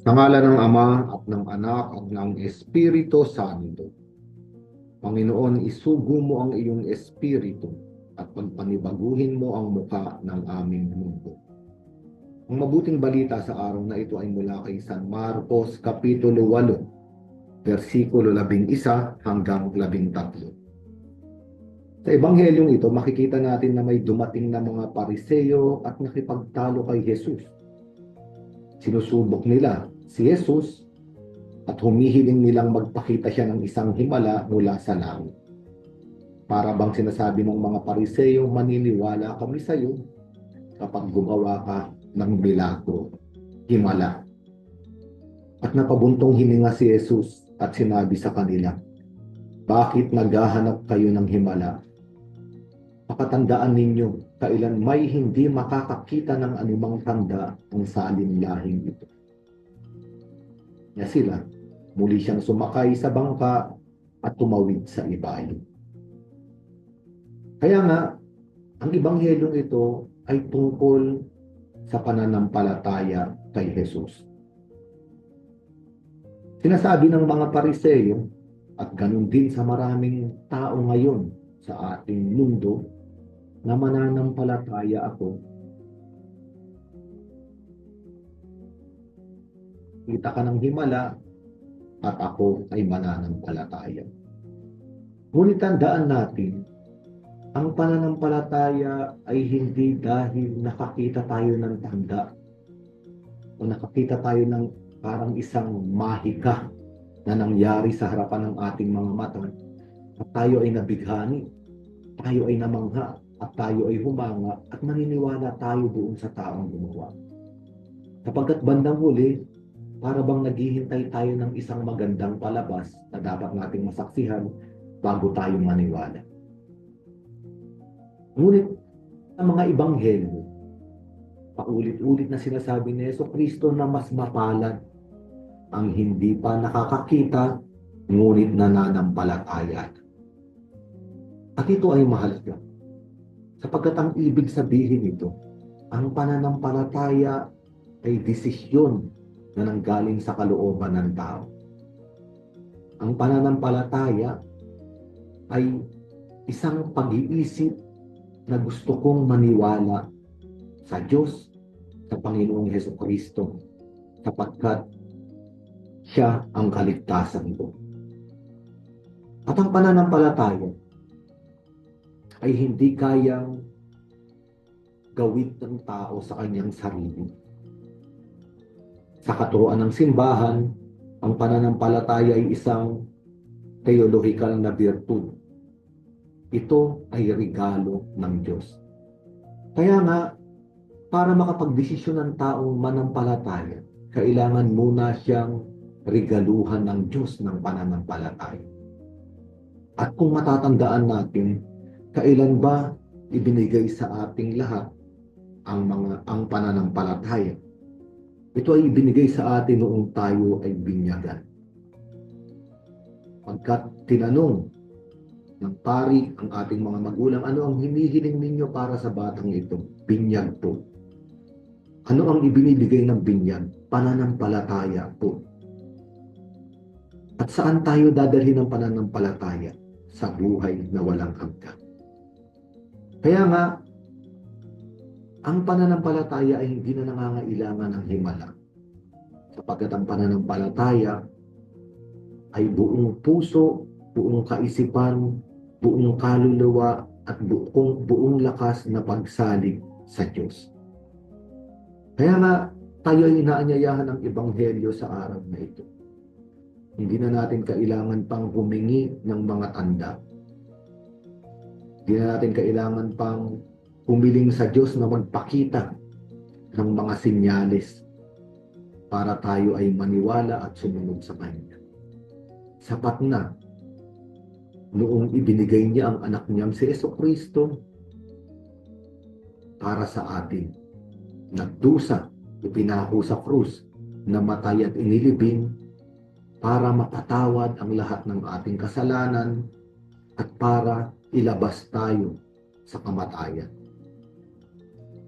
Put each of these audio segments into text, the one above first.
Sa ngala ng Ama at ng Anak at ng Espiritu Santo. Panginoon, isugo mo ang iyong espiritu at pagpanibaguhin mo ang muka ng aming mundo. Ang mabuting balita sa araw na ito ay mula kay San Marcos Kapitulo 8, versikulo 11 hanggang 13. Sa ebanghelyong ito, makikita natin na may dumating na mga Pariseo at nakipagtalo kay Jesus. Sinusubok nila si Jesus at humihiling nilang magpakita siya ng isang himala mula sa langit. Para bang sinasabi ng mga Pariseo, maniniwala kami sa iyo kapag gumawa ka ng milagro, himala. At napabuntong hininga si Jesus at sinabi sa kanila, bakit naghahanap kayo ng himala? Pakatandaan ninyo, kailan may hindi makakakita ng anumang tanda ang salinlahing ito. Kaya sila, muli siyang sumakay sa bangka at tumawid sa ibayo. Kaya nga, ang ebanghelyong ito ay tungkol sa pananampalataya kay Jesus. Sinasabi ng mga Pariseo at ganun din sa maraming tao ngayon sa ating mundo na mananampalataya ako. Kita ka ng himala at ako ay mananampalataya. Ngunit tandaan natin, ang pananampalataya ay hindi dahil nakakita tayo ng tanda o nakakita tayo ng parang isang mahika na nangyari sa harapan ng ating mga mata at tayo ay nabighani, tayo ay namangha at tayo ay humanga at naniniwala tayo doon sa taong gumawa. Sapagkat bandang huli, para bang naghihintay tayo ng isang magandang palabas na dapat nating masaksihan bago tayo maniwala. Ngunit sa mga ebanghelyo, paulit-ulit na sinasabi ni Jesucristo na mas mapalad ang hindi pa nakakakita ngunit nananampalataya. At ito ay mahalaga sapagkat ang ibig sabihin nito, ang pananampalataya ay desisyon na nanggaling sa kalooban ng tao. Ang pananampalataya ay isang pag-iisip na gusto kong maniwala sa Diyos, sa Panginoong Jesucristo, sapagkat siya ang kaligtasan ko. At ang pananampalataya ay hindi kayang gawin ng tao sa kanyang sarili. Sa katuruan ng simbahan, ang pananampalataya ay isang theological na virtud. Ito ay regalo ng Diyos. Kaya nga, para makapagdesisyon ng taong manampalataya, kailangan muna siyang regaluhan ng Diyos ng pananampalataya. At kung matatandaan natin, kailan ba ibinigay sa ating lahat ang pananampalataya? Ito ay ibinigay sa atin noong tayo ay binyagan. Pagkat tinanong ng pari ang ating mga magulang, ano ang hinihiling ninyo para sa batang ito? Binyag po. Ano ang ibinibigay ng binyag? Pananampalataya po. At saan tayo dadalhin ng pananampalataya? Sa buhay na walang hanggan. Kaya nga, ang pananampalataya ay hindi na nangangailangan ng himala. Sapagkat ang pananampalataya ay buong puso, buong kaisipan, buong kaluluwa, at buong lakas na pagsalig sa Diyos. Kaya nga, tayo ay inaanyayahan ng Ebanghelyo sa araw na ito. Hindi na natin kailangan pang humingi ng mga tanda. Hindi na natin kailangan pang humiling sa Diyos na magpakita ng mga senyales para tayo ay maniwala at sumunod sa Kanya. Sapat na noong ibinigay niya ang anak niyang si Jesucristo para sa atin. Nagdusa, ipinako sa krus, namatay at inilibing para mapatawad ang lahat ng ating kasalanan at para ilabas tayo sa kamatayan.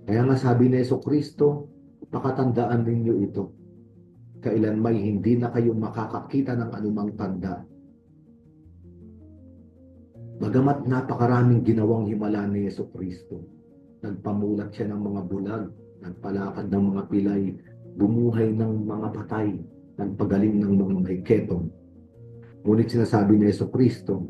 Kaya nga sabi ni Jesucristo, pakatandaan ninyo ito. kailanmay hindi na kayo makakakita ng anumang tanda. Bagamat napakaraming ginawang himala ni Jesucristo, nagpamulat siya ng mga bulag, nagpalakad ng mga pilay, bumuhay ng mga patay, nagpagaling ng mga may ketong. Ngunit sinasabi ni Jesucristo,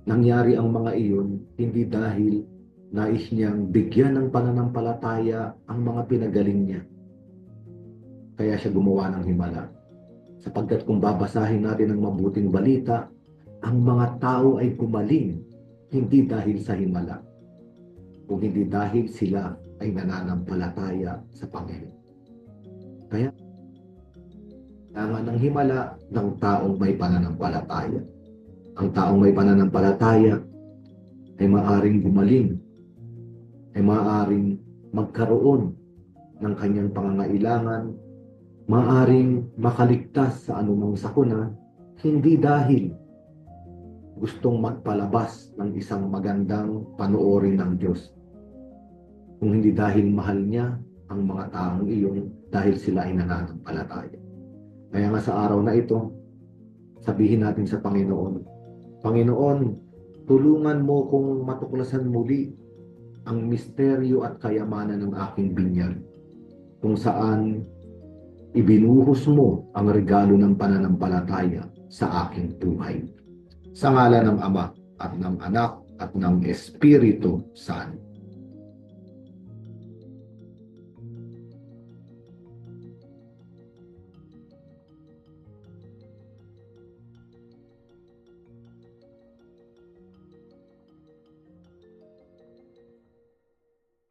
nangyari ang mga iyon hindi dahil nais niyang bigyan ng pananampalataya ang mga pinagaling niya. Kaya siya gumawa ng himala. Sapagkat kung babasahin natin ang mabuting balita, ang mga tao ay gumaling hindi dahil sa himala, kung hindi dahil sila ay nananampalataya sa Panginoon. Kaya, kailangan ng himala ng taong may pananampalataya. Ang taong may pananampalataya ay maaaring gumaling, ay maaaring magkaroon ng kanyang pangangailangan, maaaring makaligtas sa anumang sakuna, hindi dahil gustong magpalabas ng isang magandang panoorin ng Diyos, kung hindi dahil mahal niya ang mga taong iyon dahil sila ay nananampalataya. Kaya nga sa araw na ito, sabihin natin sa Panginoon, Panginoon, tulungan mo kong matuklasan muli ang misteryo at kayamanan ng aking binyag, kung saan ibinuhos mo ang regalo ng pananampalataya sa aking buhay. Sa ngalan ng Ama at ng Anak at ng Espiritu Santo.